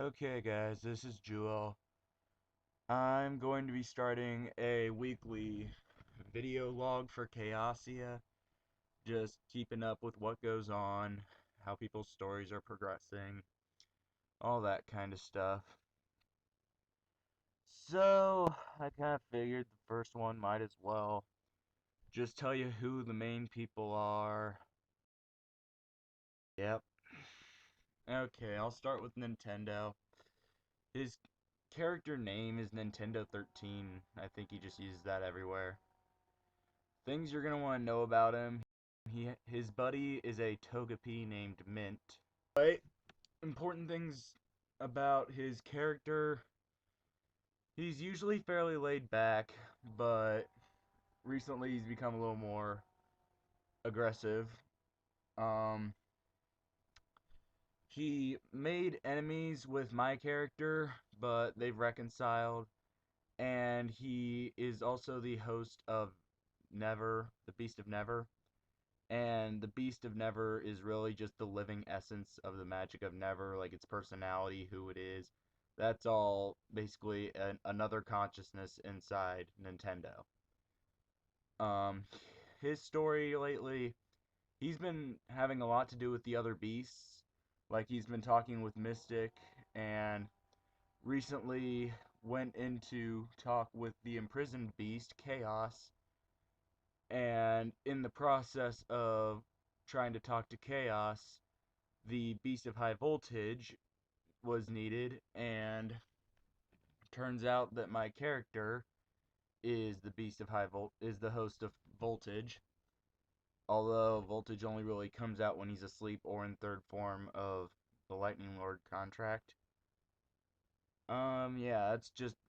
Okay guys, this is Jewel. I'm going to be starting a weekly video log for Chaosia, just keeping up with what goes on, how people's stories are progressing, all that kind of stuff. So, I kind of figured the first one might as well just tell you who the main people are. Yep. Okay, I'll start with Nintendo. His character name is Nintendo 13. I think he just uses that everywhere. Things you're gonna want to know about him. His buddy is a Togepi named Mint. But important things about his character. He's usually fairly laid back, but recently he's become a little more aggressive. Um, he made enemies with my character, but they've reconciled. And he is also the host of Never, the Beast of Never. And the Beast of Never is really just the living essence of the magic of Never, like its personality, who it is. That's all basically another consciousness inside Nintendo. Um, his story lately, he's been having a lot to do with the other beasts. Like he's been talking with Mystic, and recently went into talk with the imprisoned beast, Chaos, and in the process of trying to talk to Chaos, the Beast of High Voltage was needed, and turns out that my character is the Beast of is the host of Voltage. Although Voltage only really comes out when he's asleep or in third form of the Lightning Lord contract. Yeah,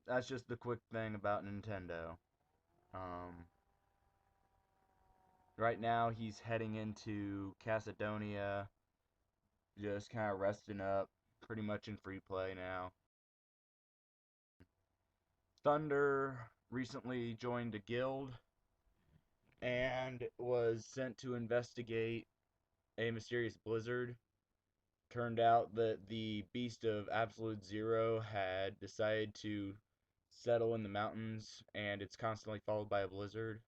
that's just the quick thing about Nintendo. Um, right now he's heading into Casadonia, just kind of resting up, pretty much in free play now. Thunder recently joined a guild and was sent to investigate a mysterious blizzard. Turned out that the Beast of Absolute Zero had decided to settle in the mountains, and it's constantly followed by a blizzard.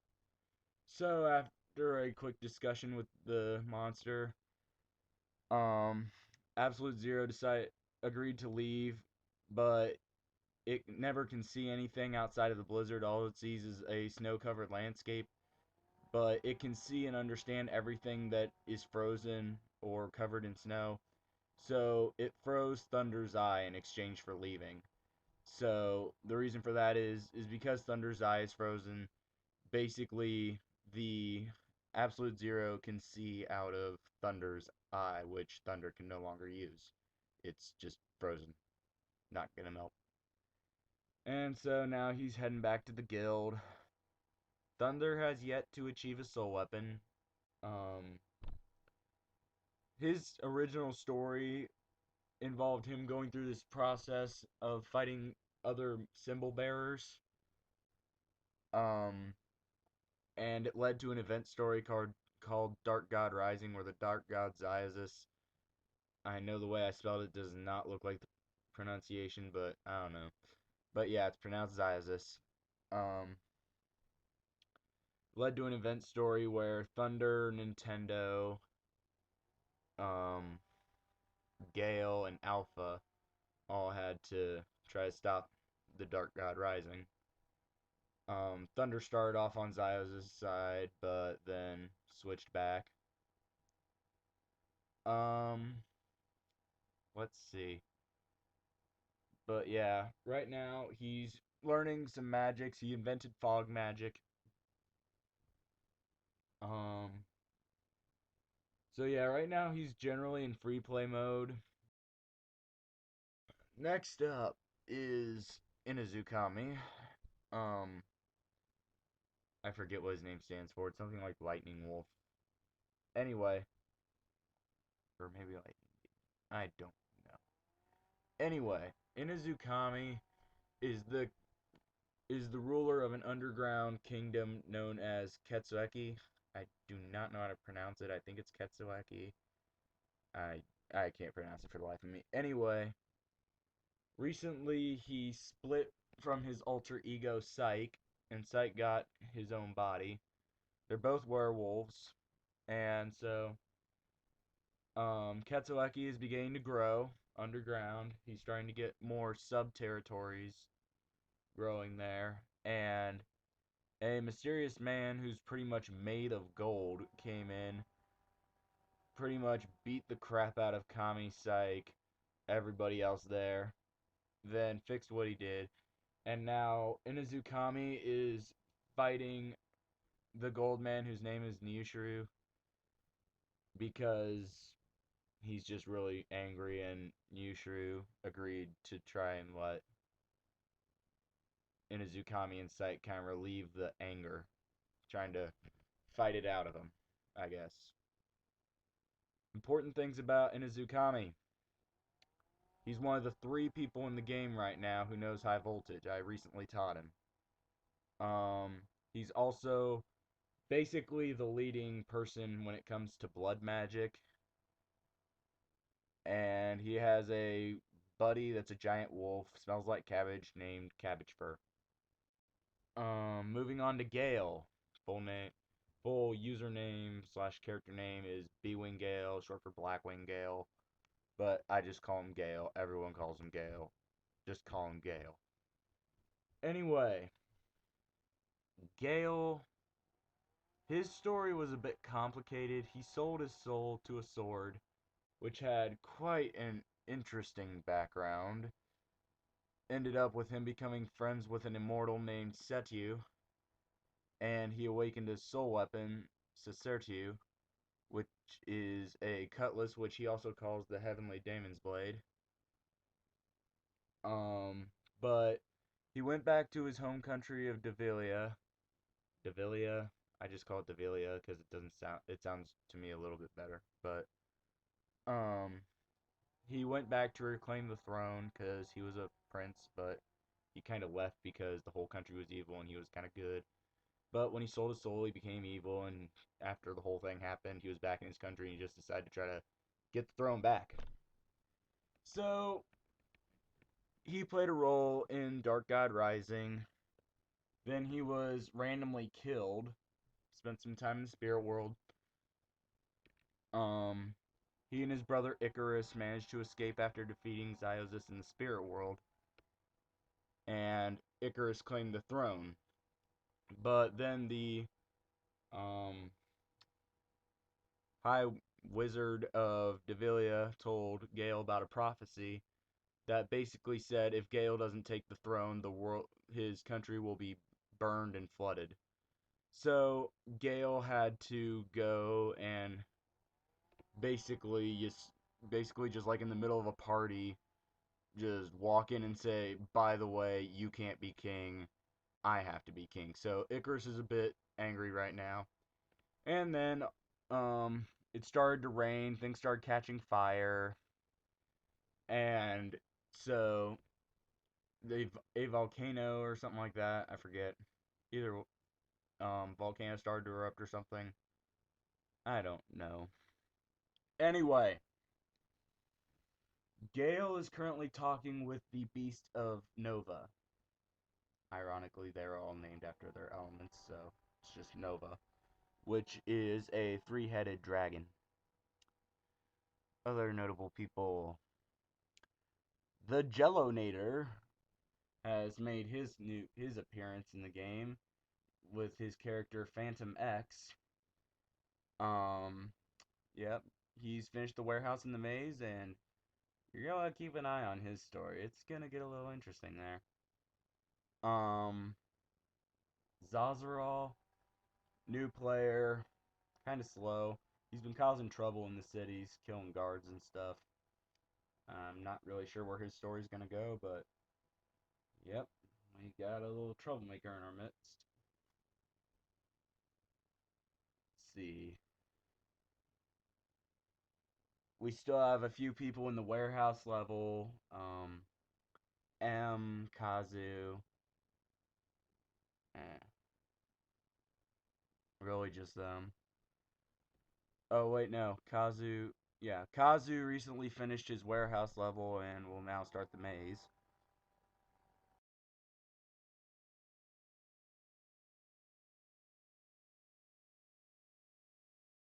So after a quick discussion with the monster, um, Absolute Zero agreed to leave, but it never can see anything outside of the blizzard. All it sees is a snow-covered landscape, but it can see and understand everything that is frozen or covered in snow. So it froze Thunder's Eye in exchange for leaving. So the reason for that is because Thunder's Eye is frozen. Basically, the Absolute Zero can see out of Thunder's Eye, which Thunder can no longer use. It's just frozen, not gonna melt. And so now he's heading back to the guild. Thunder has yet to achieve a soul weapon. Um, his original story involved him going through this process of fighting other symbol bearers. Um, and it led to an event story called Dark God Rising, where the Dark God Ziasis. I know the way I spelled it does not look like the pronunciation, but I don't know. But yeah, it's pronounced Ziasis. Um, led to an event story where Thunder, Nintendo, um, Gale, and Alpha all had to try to stop the Dark God Rising. Thunder started off on Zios' side, but then switched back. Um, let's see. But yeah, right now he's learning some magics. He invented fog magic. Um, so yeah, right now he's generally in free play mode. Next up is Inazukami. Um, I forget what his name stands for. It's something like Lightning Wolf. Anyway, or maybe Lightning. I don't know. Anyway, Inazukami is the ruler of an underground kingdom known as Ketsueki. I do not know how to pronounce it. I think it's Ketsueki. I can't pronounce it for the life of me. Anyway, Recently, he split from his alter ego Psyche, and Psyche got his own body. They're both werewolves, and so Katsuaki is beginning to grow underground. He's trying to get more sub territories growing there, and a mysterious man who's pretty much made of gold came in, pretty much beat the crap out of Kami, Psyche, everybody else there, then fixed what he did, and now Inazukami is fighting the gold man whose name is Nyushiro because he's just really angry, and Nyushiro agreed to try and let Inazukami and Psyche kind of relieve the anger, trying to fight it out of him, I guess. Important things about Inazukami. He's one of the 3 people in the game right now who knows high voltage. I recently taught him. He's also basically the leading person when it comes to blood magic. And he has a buddy that's a giant wolf, smells like cabbage, named Cabbage Fur. Moving on to Gale. Full username slash character name is B-Wing Gale, short for Blackwing Gale. But I just call him Gale. Everyone calls him Gale. Just call him Gale. Anyway, Gale, his story was a bit complicated. He sold his soul to a sword, which had quite an interesting background. Ended up with him becoming friends with an immortal named Setu, and he awakened his soul weapon, Sesertu, which is a cutlass, which he also calls the Heavenly Daemon's Blade. Um, but he went back to his home country of Devilia. Devilia? I just call it Devilia because it sounds to me a little bit better. But, um, he went back to reclaim the throne because he was a prince, but he kind of left because the whole country was evil and he was kind of good. But when he sold his soul, he became evil, and after the whole thing happened, he was back in his country and he just decided to try to get the throne back. So, he played a role in Dark God Rising. Then he was randomly killed. Spent some time in the spirit world. Um, he and his brother Icarus managed to escape after defeating Xiosis in the spirit world, and Icarus claimed the throne. But then the um, High Wizard of Devilia told Gale about a prophecy that basically said if Gale doesn't take the throne, his country will be burned and flooded. So Gale had to go and basically just like in the middle of a party, just walk in and say, "By the way, you can't be king. I have to be king." So Icarus is a bit angry right now. And then it started to rain, things started catching fire, and so a volcano or something like that, I forget. Either volcano started to erupt or something. I don't know. Anyway, Gale is currently talking with the Beast of Nova. Ironically, they're all named after their elements, so it's just Nova, which is a 3-headed dragon. Other notable people: the Jellonator has made his appearance in the game with his character Phantom X. Um, yep, he's finished the warehouse in the maze, and you're gonna keep an eye on his story. It's gonna get a little interesting there. Um, Zazaral, new player, kind of slow. He's been causing trouble in the cities, killing guards and stuff. I'm not really sure where his story's gonna go, but yep, we got a little troublemaker in our midst. Let's see. We still have a few people in the warehouse level. Kazu. Eh, really just them. Oh, wait, no. Kazu. Yeah, Kazu recently finished his warehouse level and will now start the maze.